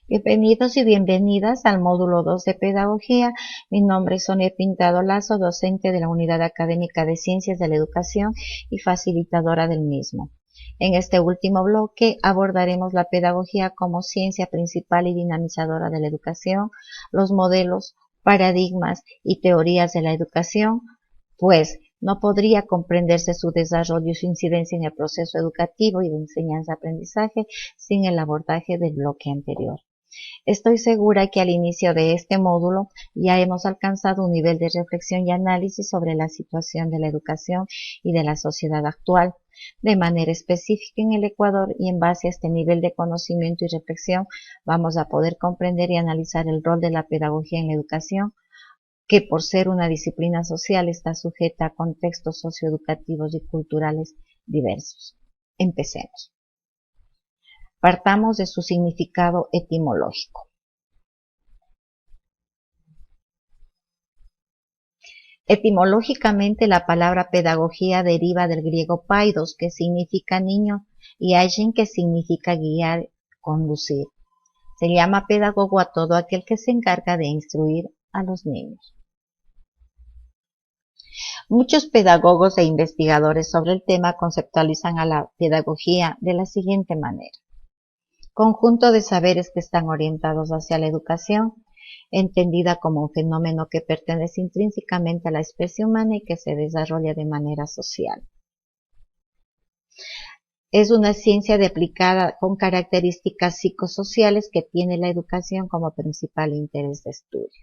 Bienvenidos y bienvenidas al módulo 2 de Pedagogía. Mi nombre es Sonia Pintado Lazo, docente de la Unidad Académica de Ciencias de la Educación y facilitadora del mismo. En este último bloque abordaremos la pedagogía como ciencia principal y dinamizadora de la educación, los modelos, paradigmas y teorías de la educación, pues no podría comprenderse su desarrollo y su incidencia en el proceso educativo y de enseñanza-aprendizaje sin el abordaje del bloque anterior. Estoy segura que al inicio de este módulo ya hemos alcanzado un nivel de reflexión y análisis sobre la situación de la educación y de la sociedad actual, de manera específica en el Ecuador, y en base a este nivel de conocimiento y reflexión vamos a poder comprender y analizar el rol de la pedagogía en la educación, que por ser una disciplina social está sujeta a contextos socioeducativos y culturales diversos. Empecemos. Partamos de su significado etimológico. Etimológicamente, la palabra pedagogía deriva del griego paidos, que significa niño, y aigen, que significa guiar, conducir. Se llama pedagogo a todo aquel que se encarga de instruir a los niños. Muchos pedagogos e investigadores sobre el tema conceptualizan a la pedagogía de la siguiente manera: conjunto de saberes que están orientados hacia la educación, entendida como un fenómeno que pertenece intrínsecamente a la especie humana y que se desarrolla de manera social. Es una ciencia aplicada con características psicosociales que tiene la educación como principal interés de estudio.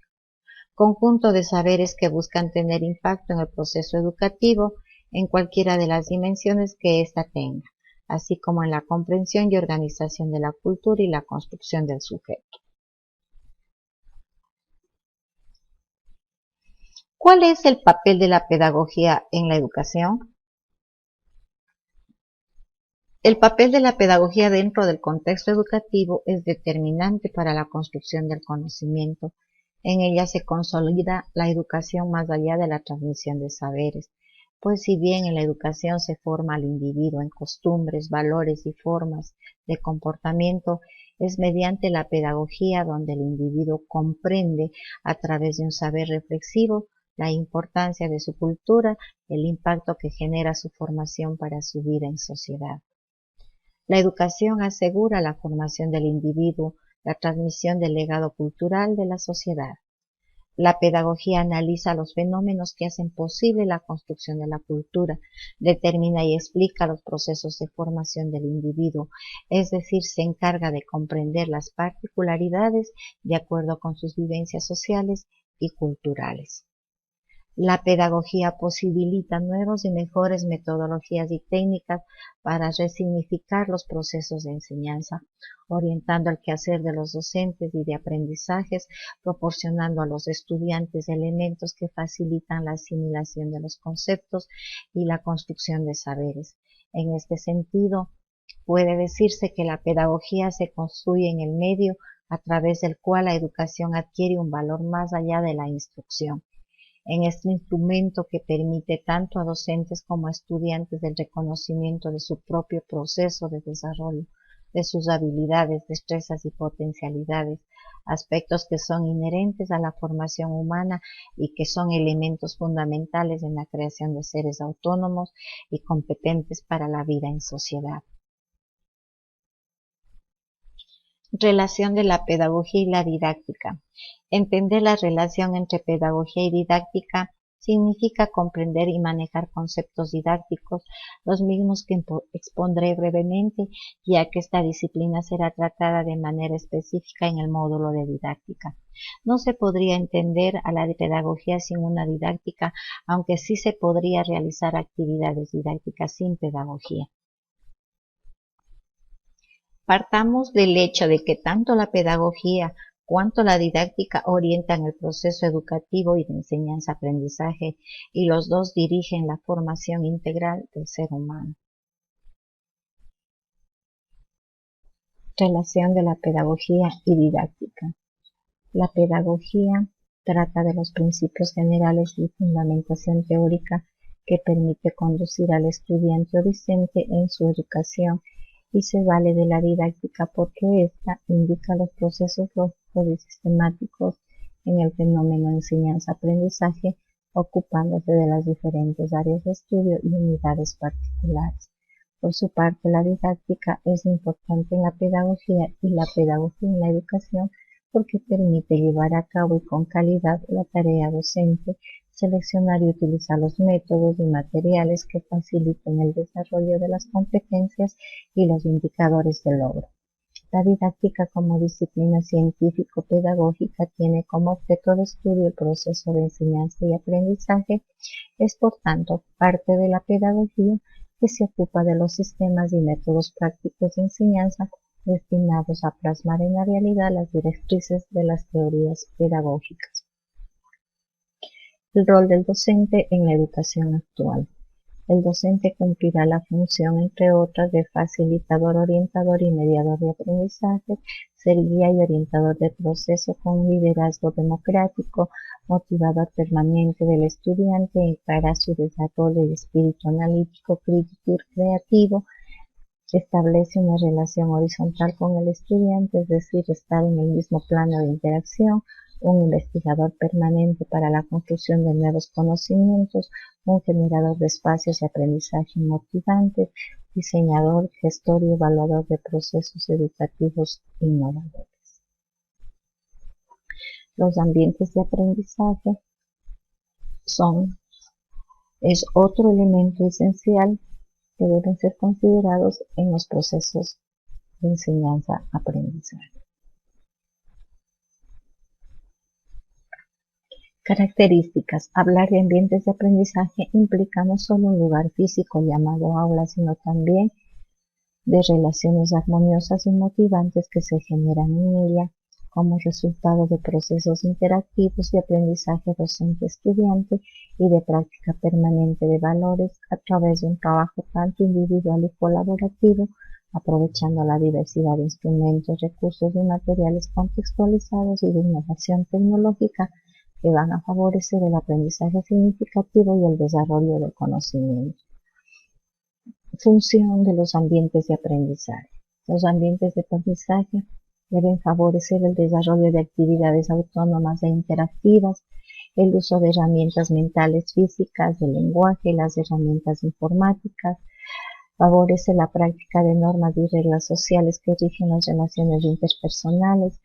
Conjunto de saberes que buscan tener impacto en el proceso educativo en cualquiera de las dimensiones que ésta tenga, así como en la comprensión y organización de la cultura y la construcción del sujeto. ¿Cuál es el papel de la pedagogía en la educación? El papel de la pedagogía dentro del contexto educativo es determinante para la construcción del conocimiento. En ella se consolida la educación más allá de la transmisión de saberes, pues si bien en la educación se forma al individuo en costumbres, valores y formas de comportamiento, es mediante la pedagogía donde el individuo comprende a través de un saber reflexivo la importancia de su cultura, el impacto que genera su formación para su vida en sociedad. La educación asegura la formación del individuo, la transmisión del legado cultural de la sociedad. La pedagogía analiza los fenómenos que hacen posible la construcción de la cultura, determina y explica los procesos de formación del individuo, es decir, se encarga de comprender las particularidades de acuerdo con sus vivencias sociales y culturales. La pedagogía posibilita nuevas y mejores metodologías y técnicas para resignificar los procesos de enseñanza, orientando el quehacer de los docentes y de aprendizajes, proporcionando a los estudiantes elementos que facilitan la asimilación de los conceptos y la construcción de saberes. En este sentido, puede decirse que la pedagogía se construye en el medio a través del cual la educación adquiere un valor más allá de la instrucción. En este instrumento que permite tanto a docentes como a estudiantes el reconocimiento de su propio proceso de desarrollo, de sus habilidades, destrezas y potencialidades, aspectos que son inherentes a la formación humana y que son elementos fundamentales en la creación de seres autónomos y competentes para la vida en sociedad. Relación de la pedagogía y la didáctica. Entender la relación entre pedagogía y didáctica significa comprender y manejar conceptos didácticos, los mismos que expondré brevemente, ya que esta disciplina será tratada de manera específica en el módulo de didáctica. No se podría entender a la pedagogía sin una didáctica, aunque sí se podría realizar actividades didácticas sin pedagogía. Partamos del hecho de que tanto la pedagogía cuanto la didáctica orientan el proceso educativo y de enseñanza-aprendizaje, y los dos dirigen la formación integral del ser humano. Relación de la pedagogía y didáctica. La pedagogía trata de los principios generales y fundamentación teórica que permite conducir al estudiante o docente en su educación y se vale de la didáctica porque ésta indica los procesos lógicos y sistemáticos en el fenómeno enseñanza-aprendizaje, ocupándose de las diferentes áreas de estudio y unidades particulares. Por su parte, la didáctica es importante en la pedagogía y la pedagogía en la educación porque permite llevar a cabo y con calidad la tarea docente, seleccionar y utilizar los métodos y materiales que faciliten el desarrollo de las competencias y los indicadores de logro. La didáctica como disciplina científico-pedagógica tiene como objeto de estudio el proceso de enseñanza y aprendizaje, es por tanto parte de la pedagogía que se ocupa de los sistemas y métodos prácticos de enseñanza destinados a plasmar en la realidad las directrices de las teorías pedagógicas. El rol del docente en la educación actual. El docente cumplirá la función, entre otras, de facilitador, orientador y mediador de aprendizaje, ser guía y orientador del proceso con un liderazgo democrático, motivador permanente del estudiante para su desarrollo y espíritu analítico, crítico y creativo. Establece una relación horizontal con el estudiante, es decir, estar en el mismo plano de interacción, un investigador permanente para la construcción de nuevos conocimientos, un generador de espacios de aprendizaje motivantes, diseñador, gestor y evaluador de procesos educativos innovadores. Los ambientes de aprendizaje es otro elemento esencial que deben ser considerados en los procesos de enseñanza-aprendizaje. Características. Hablar de ambientes de aprendizaje implica no solo un lugar físico llamado aula, sino también de relaciones armoniosas y motivantes que se generan en ella como resultado de procesos interactivos de aprendizaje docente-estudiante y de práctica permanente de valores a través de un trabajo tanto individual y colaborativo, aprovechando la diversidad de instrumentos, recursos y materiales contextualizados y de innovación tecnológica que van a favorecer el aprendizaje significativo y el desarrollo del conocimiento. Función de los ambientes de aprendizaje. Los ambientes de aprendizaje deben favorecer el desarrollo de actividades autónomas e interactivas, el uso de herramientas mentales físicas, del lenguaje, las herramientas informáticas, favorece la práctica de normas y reglas sociales que rigen las relaciones interpersonales,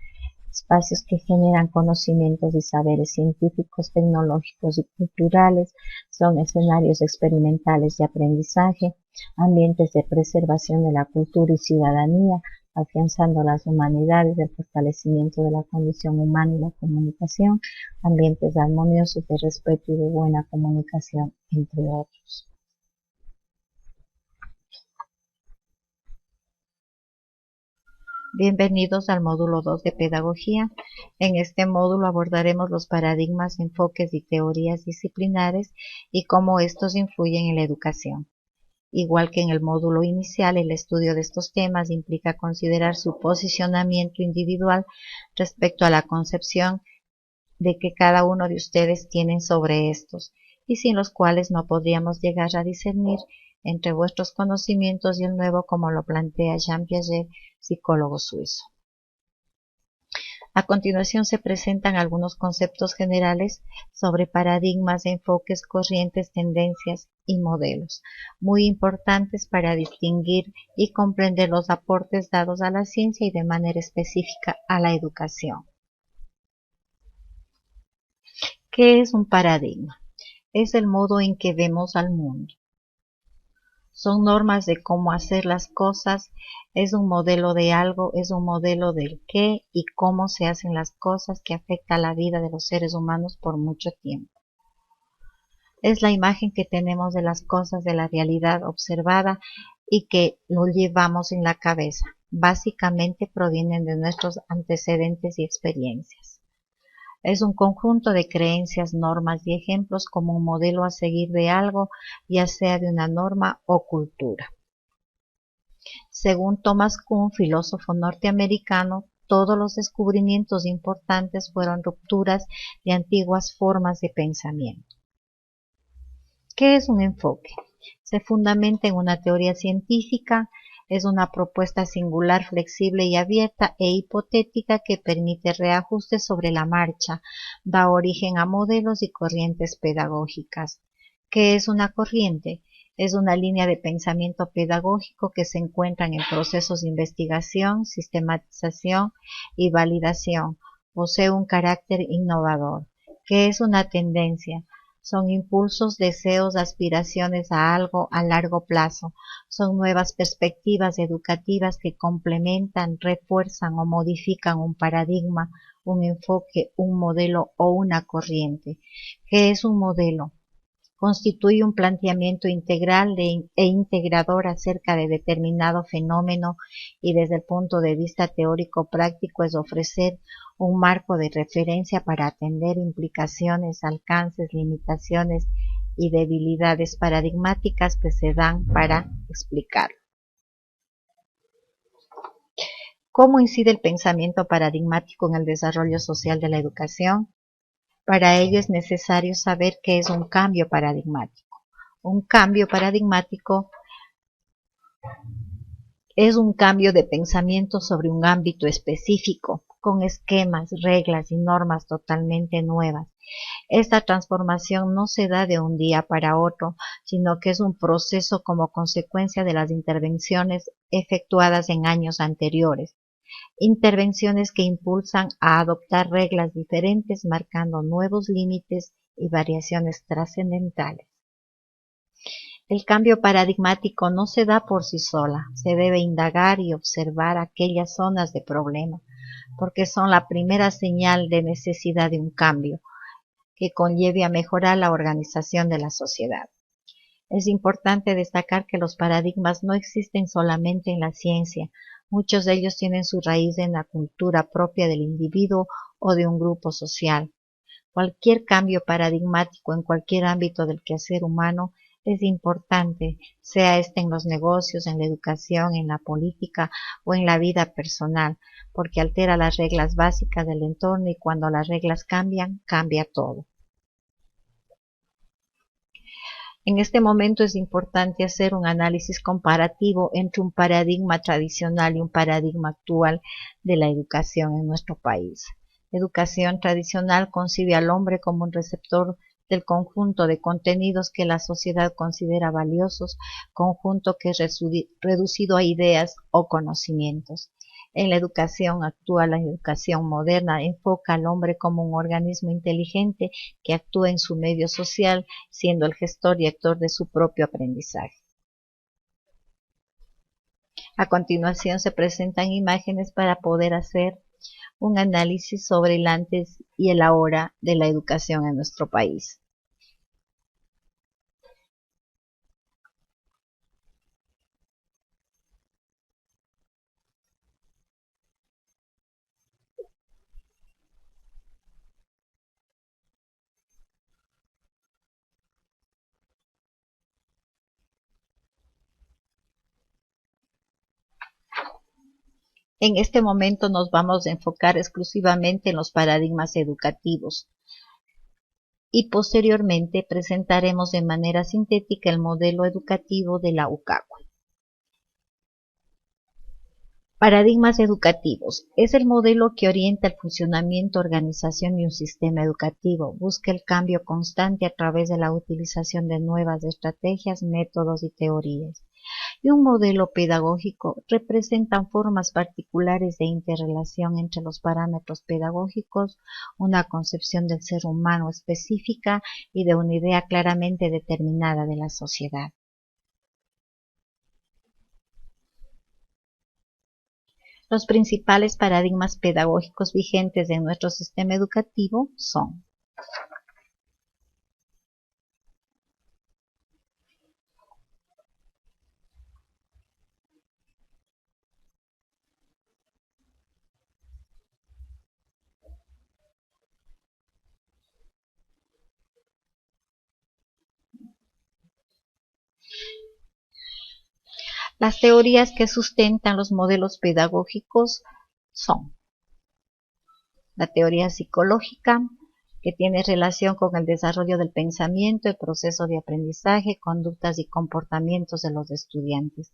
espacios que generan conocimientos y saberes científicos, tecnológicos y culturales, son escenarios experimentales de aprendizaje, ambientes de preservación de la cultura y ciudadanía, afianzando las humanidades, el fortalecimiento de la condición humana y la comunicación, ambientes armoniosos de respeto y de buena comunicación, entre otros. Bienvenidos al módulo 2 de Pedagogía. En este módulo abordaremos los paradigmas, enfoques y teorías disciplinares y cómo estos influyen en la educación. Igual que en el módulo inicial, el estudio de estos temas implica considerar su posicionamiento individual respecto a la concepción de que cada uno de ustedes tienen sobre estos, y sin los cuales no podríamos llegar a discernir entre vuestros conocimientos y el nuevo, como lo plantea Jean Piaget, psicólogo suizo. A continuación se presentan algunos conceptos generales sobre paradigmas, enfoques, corrientes, tendencias y modelos, muy importantes para distinguir y comprender los aportes dados a la ciencia y de manera específica a la educación. ¿Qué es un paradigma? Es el modo en que vemos al mundo. Son normas de cómo hacer las cosas, es un modelo de algo, es un modelo del qué y cómo se hacen las cosas que afecta a la vida de los seres humanos por mucho tiempo. Es la imagen que tenemos de las cosas, de la realidad observada y que lo llevamos en la cabeza. Básicamente provienen de nuestros antecedentes y experiencias. Es un conjunto de creencias, normas y ejemplos como un modelo a seguir de algo, ya sea de una norma o cultura. Según Thomas Kuhn, filósofo norteamericano, todos los descubrimientos importantes fueron rupturas de antiguas formas de pensamiento. ¿Qué es un enfoque? Se fundamenta en una teoría científica Es una propuesta singular, flexible y abierta e hipotética que permite reajustes sobre la marcha, da origen a modelos y corrientes pedagógicas. ¿Qué es una corriente? Es una línea de pensamiento pedagógico que se encuentra en procesos de investigación, sistematización y validación. Posee un carácter innovador. ¿Qué es una tendencia? Son impulsos, deseos, aspiraciones a algo a largo plazo. Son nuevas perspectivas educativas que complementan, refuerzan o modifican un paradigma, un enfoque, un modelo o una corriente. ¿Qué es un modelo? Constituye un planteamiento integral e integrador acerca de determinado fenómeno y desde el punto de vista teórico-práctico es ofrecer un marco de referencia para atender implicaciones, alcances, limitaciones y debilidades paradigmáticas que se dan para explicar. ¿Cómo incide el pensamiento paradigmático en el desarrollo social de la educación? Para ello es necesario saber qué es un cambio paradigmático. Un cambio paradigmático es un cambio de pensamiento sobre un ámbito específico, con esquemas, reglas y normas totalmente nuevas. Esta transformación no se da de un día para otro, sino que es un proceso como consecuencia de las intervenciones efectuadas en años anteriores. Intervenciones que impulsan a adoptar reglas diferentes marcando nuevos límites y variaciones trascendentales. El cambio paradigmático no se da por sí sola, se debe indagar y observar aquellas zonas de problema, porque son la primera señal de necesidad de un cambio que conlleve a mejorar la organización de la sociedad. Es importante destacar que los paradigmas no existen solamente en la ciencia, muchos de ellos tienen su raíz en la cultura propia del individuo o de un grupo social. Cualquier cambio paradigmático en cualquier ámbito del quehacer humano es importante, sea este en los negocios, en la educación, en la política o en la vida personal, porque altera las reglas básicas del entorno y cuando las reglas cambian, cambia todo. En este momento es importante hacer un análisis comparativo entre un paradigma tradicional y un paradigma actual de la educación en nuestro país. La educación tradicional concibe al hombre como un receptor del conjunto de contenidos que la sociedad considera valiosos, conjunto que es reducido a ideas o conocimientos. En la educación actual, la educación moderna enfoca al hombre como un organismo inteligente que actúa en su medio social, siendo el gestor y actor de su propio aprendizaje. A continuación se presentan imágenes para poder hacer un análisis sobre el antes y el ahora de la educación en nuestro país. En este momento nos vamos a enfocar exclusivamente en los paradigmas educativos y posteriormente presentaremos de manera sintética el modelo educativo de la UCACUA. Paradigmas educativos. Es el modelo que orienta el funcionamiento, organización de un sistema educativo. Busca el cambio constante a través de la utilización de nuevas estrategias, métodos y teorías. Y un modelo pedagógico representan formas particulares de interrelación entre los parámetros pedagógicos, una concepción del ser humano específica y de una idea claramente determinada de la sociedad. Los principales paradigmas pedagógicos vigentes en nuestro sistema educativo son: las teorías que sustentan los modelos pedagógicos son la teoría psicológica, que tiene relación con el desarrollo del pensamiento, el proceso de aprendizaje, conductas y comportamientos de los estudiantes.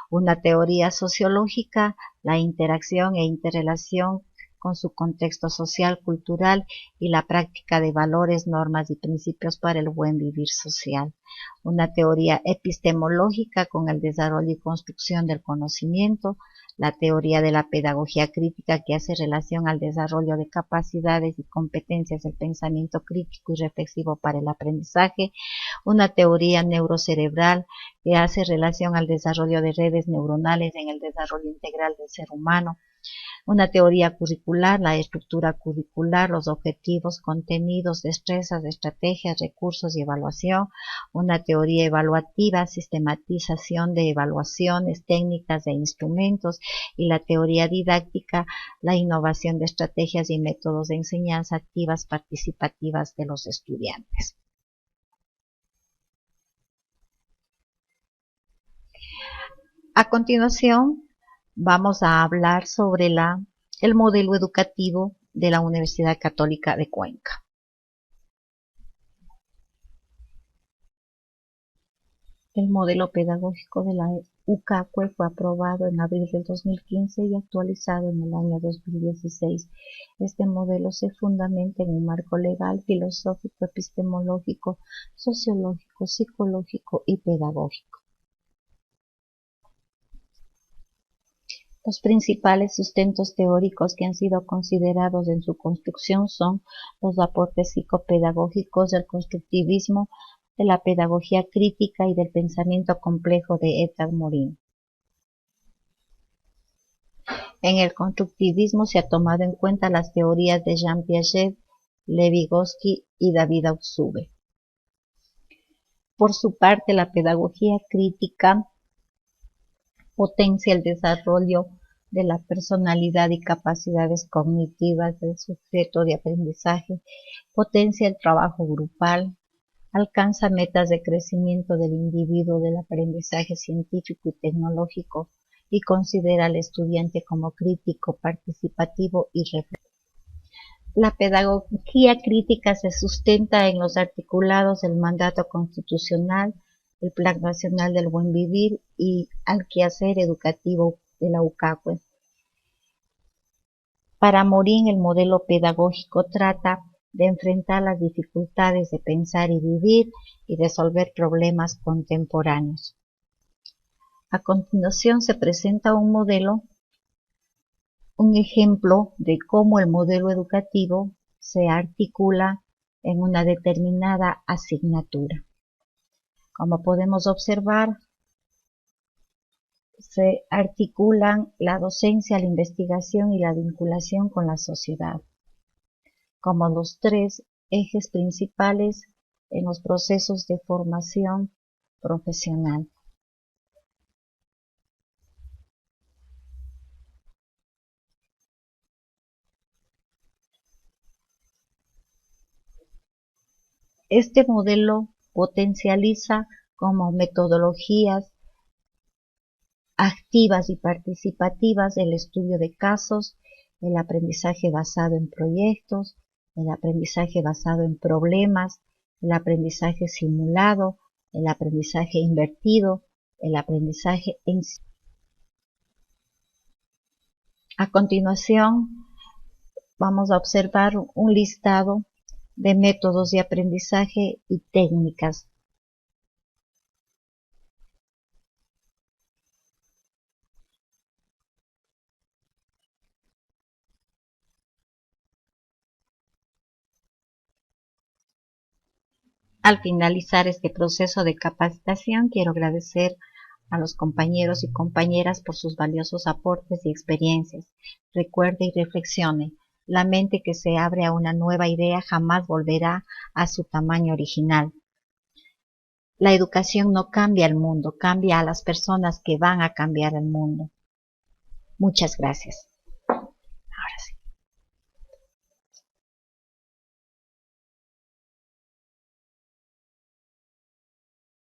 Una teoría sociológica, la interacción e interrelación con su contexto social, cultural y la práctica de valores, normas y principios para el buen vivir social. Una teoría epistemológica con el desarrollo y construcción del conocimiento, la teoría de la pedagogía crítica que hace relación al desarrollo de capacidades y competencias del pensamiento crítico y reflexivo para el aprendizaje, una teoría neurocerebral que hace relación al desarrollo de redes neuronales en el desarrollo integral del ser humano, una teoría curricular, la estructura curricular, los objetivos, contenidos, destrezas, estrategias, recursos y evaluación, una teoría evaluativa, sistematización de evaluaciones, técnicas e instrumentos, y la teoría didáctica, la innovación de estrategias y métodos de enseñanza activas participativas de los estudiantes. A continuación, vamos a hablar sobre el modelo educativo de la Universidad Católica de Cuenca. El modelo pedagógico de la UCACUE fue aprobado en abril del 2015 y actualizado en el año 2016. Este modelo se fundamenta en un marco legal, filosófico, epistemológico, sociológico, psicológico y pedagógico. Los principales sustentos teóricos que han sido considerados en su construcción son los aportes psicopedagógicos del constructivismo, de la pedagogía crítica y del pensamiento complejo de Edgar Morin. En el constructivismo se ha tomado en cuenta las teorías de Jean Piaget, Lev Vygotsky y David Ausubel. Por su parte, la pedagogía crítica potencia el desarrollo de la personalidad y capacidades cognitivas del sujeto de aprendizaje, potencia el trabajo grupal, alcanza metas de crecimiento del individuo del aprendizaje científico y tecnológico y considera al estudiante como crítico, participativo y reflexivo. La pedagogía crítica se sustenta en los articulados del mandato constitucional, el Plan Nacional del Buen Vivir y al quehacer educativo de la UCACUE. Para Morin, el modelo pedagógico trata de enfrentar las dificultades de pensar y vivir y resolver problemas contemporáneos. A continuación se presenta un ejemplo de cómo el modelo educativo se articula en una determinada asignatura. Como podemos observar, se articulan la docencia, la investigación y la vinculación con la sociedad como los tres ejes principales en los procesos de formación profesional. Este modelo potencializa como metodologías activas y participativas el estudio de casos, el aprendizaje basado en proyectos, el aprendizaje basado en problemas, el aprendizaje simulado, el aprendizaje invertido, el aprendizaje en sí. A continuación, vamos a observar un listado de métodos de aprendizaje y técnicas. Al finalizar este proceso de capacitación, quiero agradecer a los compañeros y compañeras por sus valiosos aportes y experiencias. Recuerde y reflexione. La mente que se abre a una nueva idea jamás volverá a su tamaño original. La educación no cambia el mundo, cambia a las personas que van a cambiar el mundo. Muchas gracias.